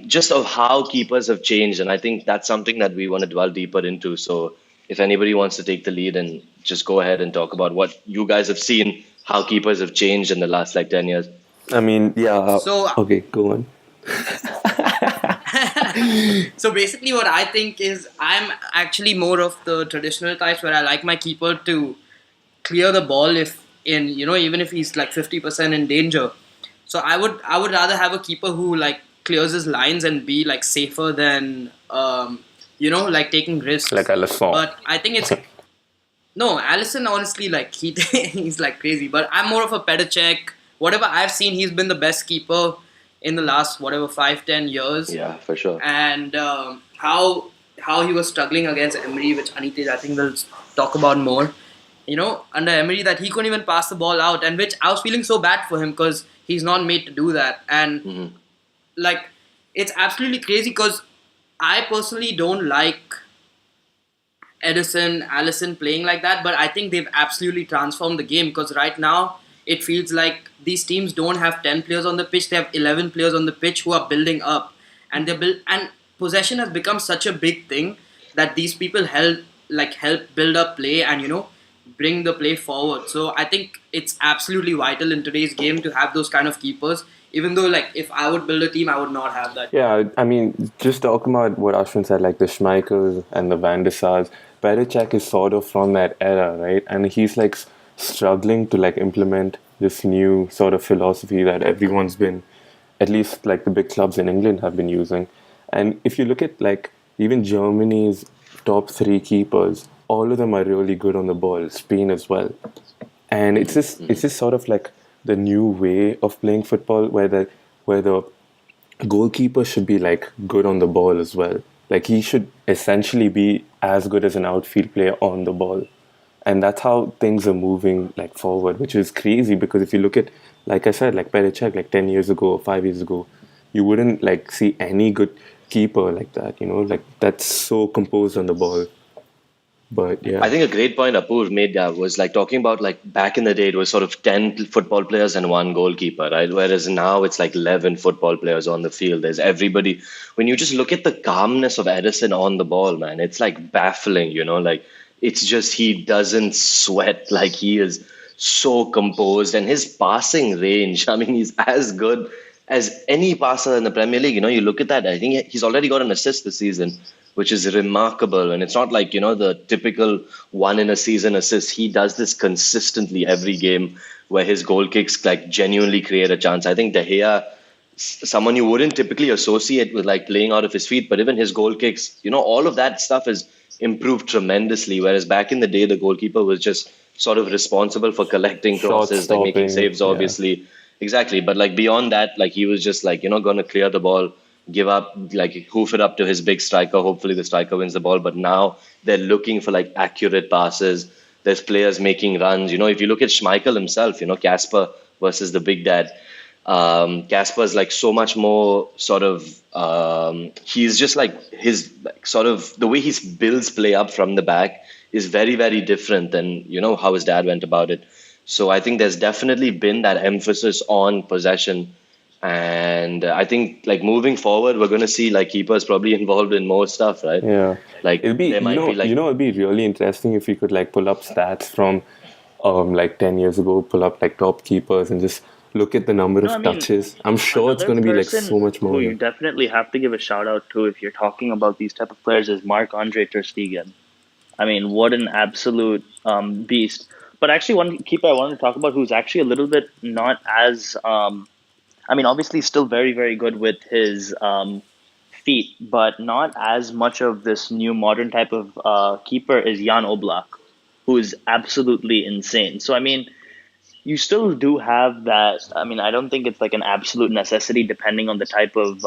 Just of how keepers have changed, and I think that's something that we want to dwell deeper into. So if anybody wants to take the lead and just go ahead and talk about what you guys have seen, how keepers have changed in the last like 10 years. I mean, yeah. So- Okay, go on. So basically, what I think is I'm actually more of the traditional types where I like my keeper to clear the ball even if he's like 50% in danger. So I would rather have a keeper who like clears his lines and be like safer than like taking risks. Like Alisson. But I think it's no Allison. Honestly, like he's like crazy. But I'm more of a Petacek. Whatever I've seen, he's been the best keeper in the last 5-10 years. Yeah, for sure. And how he was struggling against Emery, which Anitej I think we'll talk about more. Under Emery, that he couldn't even pass the ball out, and which I was feeling so bad for him because he's not made to do that. And like, it's absolutely crazy because I personally don't like Edison, Allison playing like that, but I think they've absolutely transformed the game because right now it feels like these teams don't have 10 players on the pitch, they have 11 players on the pitch who are building up, and and possession has become such a big thing that these people help build up play and bring the play forward. So I think it's absolutely vital in today's game to have those kind of keepers, even though like if I would build a team I would not have that. Yeah, I mean, just talking about what Ashwin said, like the Schmeichels and the Van der Sars, Pericek is sort of from that era, right? And he's like struggling to like implement this new sort of philosophy that everyone's been, at least like the big clubs in England have been using. And if you look at like even Germany's top 3 keepers, all of them are really good on the ball, Spain as well. And it's just sort of like the new way of playing football where the goalkeeper should be like good on the ball as well. Like he should essentially be as good as an outfield player on the ball. And that's how things are moving like forward, which is crazy because if you look at, like I said, like Pericek, like 10 years ago or 5 years ago, you wouldn't like see any good keeper like that, like that's so composed on the ball. But yeah, I think a great point Apoor made was like talking about like back in the day it was sort of 10 football players and 1 goalkeeper, right? Whereas now it's like 11 football players on the field. There's everybody. When you just look at the calmness of Edison on the ball, man, it's like baffling, like it's just he doesn't sweat, like he is so composed, and his passing range, I mean, he's as good as any passer in the Premier League. You look at that, I think he's already got an assist this season, which is remarkable. And it's not like, the typical one in a season assist. He does this consistently every game where his goal kicks like genuinely create a chance. I think De Gea someone you wouldn't typically associate with like playing out of his feet, but even his goal kicks, all of that stuff has improved tremendously. Whereas back in the day, the goalkeeper was just sort of responsible for collecting Shot crosses, like making stopping, saves, yeah. obviously. Exactly. But like beyond that, like he was just like, going to clear the ball, give up, like hoof it up to his big striker. Hopefully the striker wins the ball. But now they're looking for like accurate passes. There's players making runs. If you look at Schmeichel himself, Casper versus the big dad. Casper's like so much more sort of he's just like his like, sort of the way he builds play up from the back is very, very different than how his dad went about it. So I think there's definitely been that emphasis on possession, and I think like moving forward we're going to see like keepers probably involved in more stuff, right? Yeah. Like It'll be, there might be like it'd be really interesting if you could like pull up stats from like 10 years ago, pull up like top keepers and just look at the number of touches. I'm sure it's going to be like so much more. Who you definitely have to give a shout out to if you're talking about these type of players is Marc-Andre ter Stegen. I mean, what an absolute beast. But actually, one keeper I wanted to talk about who's actually a little bit not as, obviously still very, very good with his feet, but not as much of this new modern type of keeper is Jan Oblak, who is absolutely insane. So, you still do have that. I don't think it's like an absolute necessity depending on the type of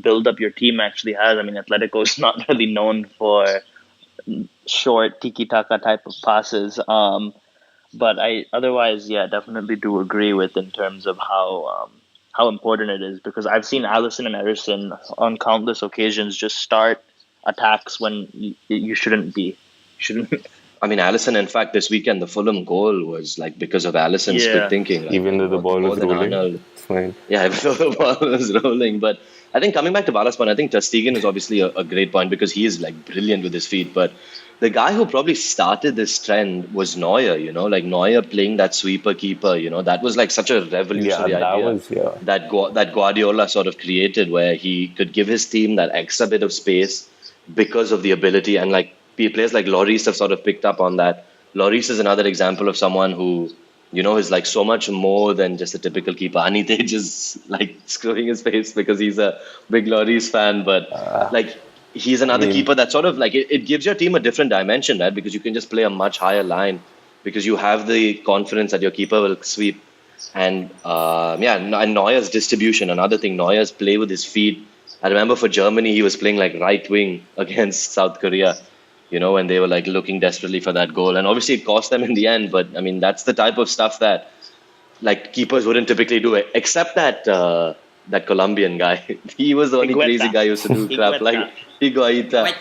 build-up your team actually has. Atletico is not really known for short tiki-taka type of passes. But I otherwise, yeah, definitely do agree with in terms of how important it is, because I've seen Alisson and Ederson on countless occasions just start attacks when you shouldn't be. Alisson, in fact, this weekend, the Fulham goal was like because of Alisson's quick thinking. Right? Even though the ball was rolling, it's fine. Yeah, even though the ball was rolling. But I think coming back to Bala's point, I think ter Stegen is obviously a great point because he is like brilliant with his feet. But the guy who probably started this trend was Neuer, like Neuer playing that sweeper keeper, that was like such a revolutionary idea that Guardiola sort of created, where he could give his team that extra bit of space because of the ability, and like players like Lloris have sort of picked up on that. Lloris is another example of someone who, is like so much more than just a typical keeper. Anitej is like screwing his face because he's a big Lloris fan, but like he's another keeper that sort of like it gives your team a different dimension, right? Because you can just play a much higher line because you have the confidence that your keeper will sweep. And and Neuer's distribution, another thing, Neuer's play with his feet. I remember for Germany, he was playing like right wing against South Korea. When they were like looking desperately for that goal. And obviously it cost them in the end, but that's the type of stuff that like keepers wouldn't typically do, except that that Colombian guy. He was the only crazy guy who used to do crap like Higuaita.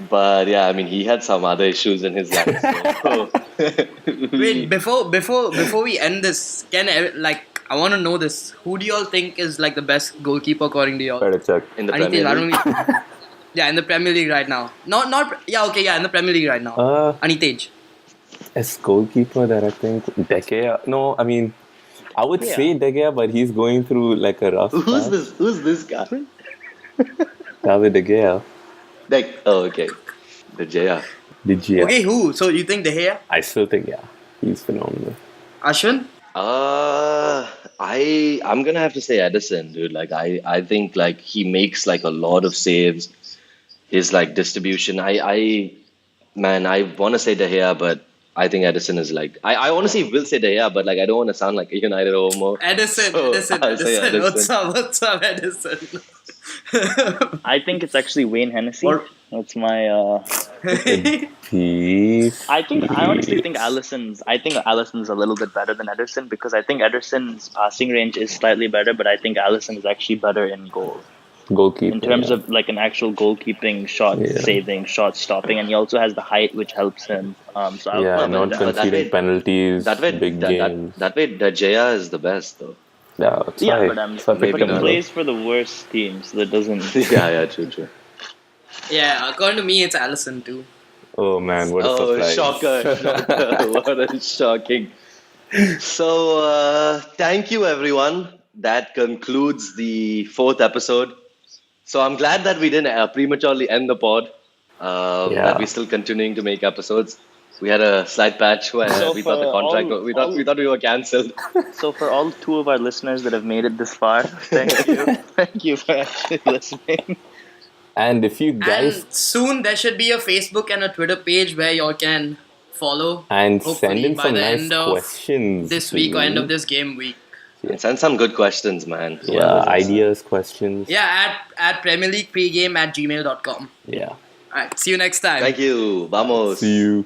But yeah, he had some other issues in his life. So. Wait, before we end this, I want to know this. Who do you all think is like the best goalkeeper according to you all? Better check. In the Premier League? Yeah, in the Premier League right now. In the Premier League right now. Anitej. As goalkeeper that I think De Gea. No, I would say De Gea, but he's going through like a rough Who's this guy? David De Gea. Okay. De Gea. Okay, who? So you think De Gea? I still think, he's phenomenal. Ashwin? I'm gonna have to say Ederson, dude. Like I think like he makes like a lot of saves. His like distribution. I want to say De Gea, but I think Ederson is like I honestly will say De Gea, but like I don't want to sound like a United homo. Edison. What's up, Edison? I think it's actually Wayne Hennessy. That's my. I honestly think Alisson's a little bit better than Ederson, because I think Ederson's passing range is slightly better, but I think Alisson is actually better in goal. Goalkeeping. In terms of like an actual goalkeeping, shot saving, shot stopping, and he also has the height which helps him. So not conceding penalties, big games. That way, De Gea is the best though. Yeah, but he plays for the worst team, so that doesn't. True. Yeah, according to me, it's Alisson too. Oh man, what a surprise! Shocker! What a shocking. So, thank you everyone. That concludes the 4th episode. So I'm glad that we didn't prematurely end the pod. That we're still continuing to make episodes. We had a slight patch where So we thought the for contract. all- We thought we were cancelled. So for all 2 of our listeners that have made it this far, thank you. Thank you for actually listening. And if you guys And soon there should be a Facebook and a Twitter page where y'all can follow. and hopefully send in by some the nice end of questions this to week or end me. of this game week. And send some good questions, man. Yeah, Whoever's listening. ideas, questions. Yeah, at Premier League pregame at gmail.com. Yeah. Alright, see you next time. Thank you. Vamos. See you.